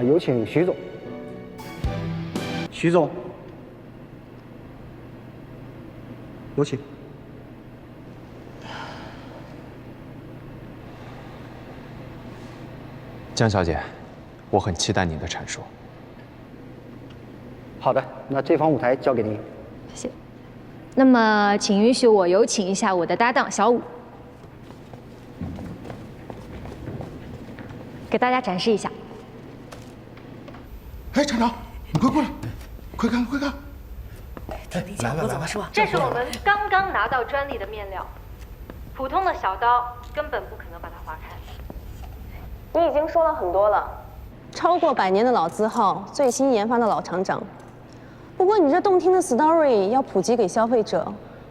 有请徐总。徐总，有请。江小姐，我很期待你的阐述。好的，那这方舞台交给您。谢谢。那么，请允许我有请一下我的搭档小武，给大家展示一下。哎，厂长，你快过来，快看快看！来，是吧？这是我们刚刚拿到专利的面料，普通的小刀根本不可能把它划开。你已经说了很多了，超过100年的老字号，最新研发的老厂长。不过你这动听的 story 要普及给消费者，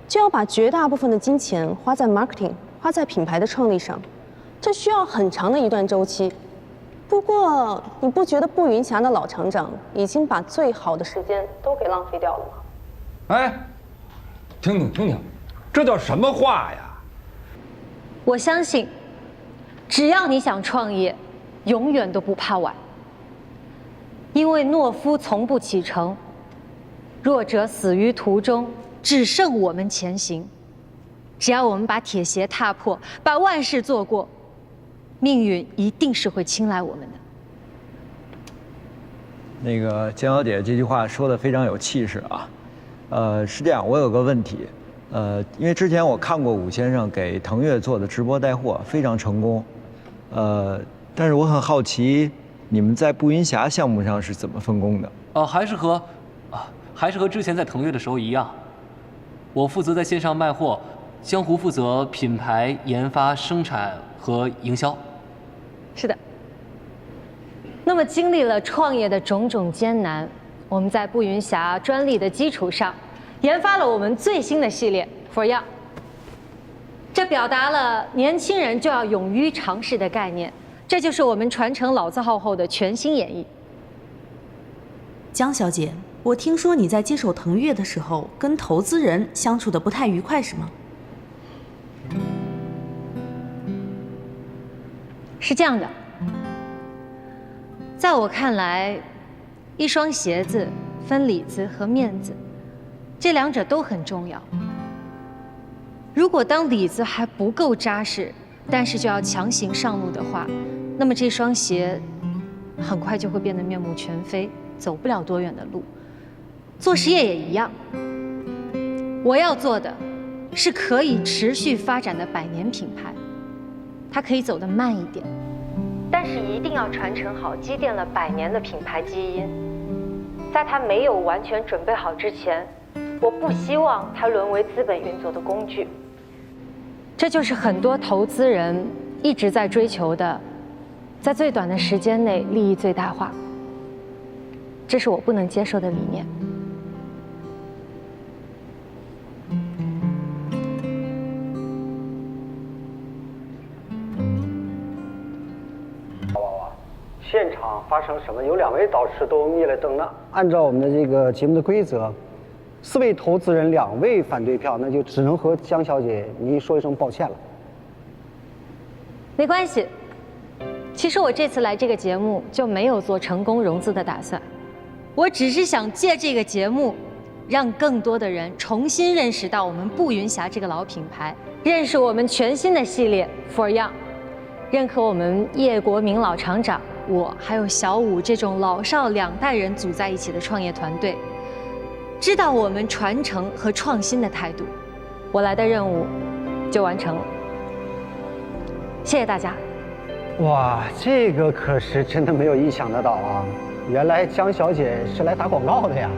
就要把绝大部分的金钱花在 marketing， 花在品牌的创立上，这需要很长的一段周期。不过你不觉得步云霞的老厂长已经把最好的时间都给浪费掉了吗？哎，听听，这叫什么话呀？我相信，只要你想创业，永远都不怕晚。因为懦夫从不启程，弱者死于途中，只剩我们前行。只要我们把铁鞋踏破，把万事做过，命运一定是会青睐我们的。那个江小姐这句话说的非常有气势啊。是这样，我有个问题，因为之前我看过武先生给腾越做的直播带货，非常成功。但是我很好奇，你们在步云霞项目上是怎么分工的？还是和之前在腾越的时候一样，我负责在线上卖货，江湖负责品牌研发、生产和营销。是的。那么经历了创业的种种艰难，我们在步云霞专利的基础上，研发了我们最新的系列 For Young。这表达了年轻人就要勇于尝试的概念，这就是我们传承老字号后的全新演绎。江小姐，我听说你在接手腾越的时候，跟投资人相处的不太愉快，是吗？是这样的，在我看来，一双鞋子分里子和面子，这两者都很重要。如果当里子还不够扎实，但是就要强行上路的话，那么这双鞋很快就会变得面目全非，走不了多远的路。做实业也一样，我要做的是可以持续发展的100年品牌，它可以走得慢一点，但是一定要传承好积淀了100年的品牌基因。在它没有完全准备好之前，我不希望它沦为资本运作的工具。这就是很多投资人一直在追求的，在最短的时间内利益最大化。这是我不能接受的理念。现场发生什么？有2位导师都灭了灯。那按照我们的这个节目的规则，4位投资人2位反对票，那就只能和江小姐您说一声抱歉了。没关系，其实我这次来这个节目就没有做成功融资的打算，我只是想借这个节目，让更多的人重新认识到我们步云霞这个老品牌，认识我们全新的系列 For Young， 认可我们叶国明老厂长，我还有小武这种老少2代人组在一起的创业团队，知道我们传承和创新的态度，我来的任务就完成了。谢谢大家。哇，这个可是真的没有意想得到啊！原来江小姐是来打广告的呀。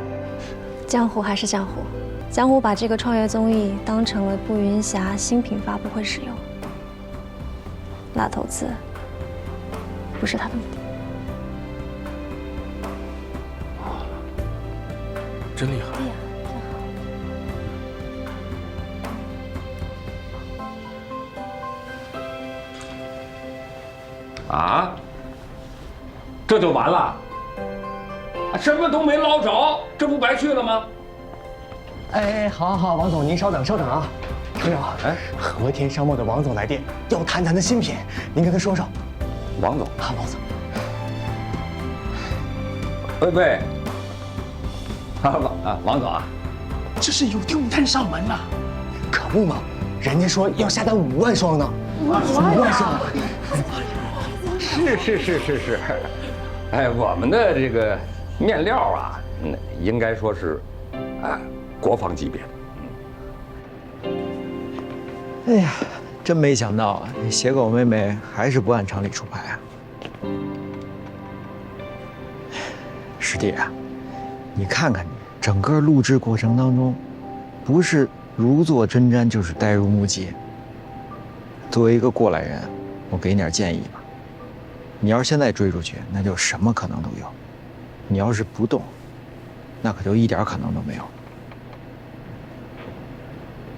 江湖还是江湖，江湖把这个创业综艺当成了步云霞新品发布会使用，拉投资不是他的目的。真厉害！对呀，啊？这就完了？什么都没捞着，这不白去了吗？哎，好，王总您稍等啊。厂长，和田商贸的王总来电，要谈咱的新品，您跟他说说。王总啊，王总。喂，王总啊，这是有订单上门了，可不嘛，人家说要下单5万双呢，5万双。是，哎，我们的这个面料啊，应该说是，国防级别的。哎呀，真没想到啊，这血狗妹妹还是不按常理出牌啊！师弟啊，你看看你，整个录制过程当中，不是如坐针毡，就是呆如木鸡。作为一个过来人，我给你点建议吧。你要是现在追出去，那就什么可能都有；你要是不动，那可就一点可能都没有。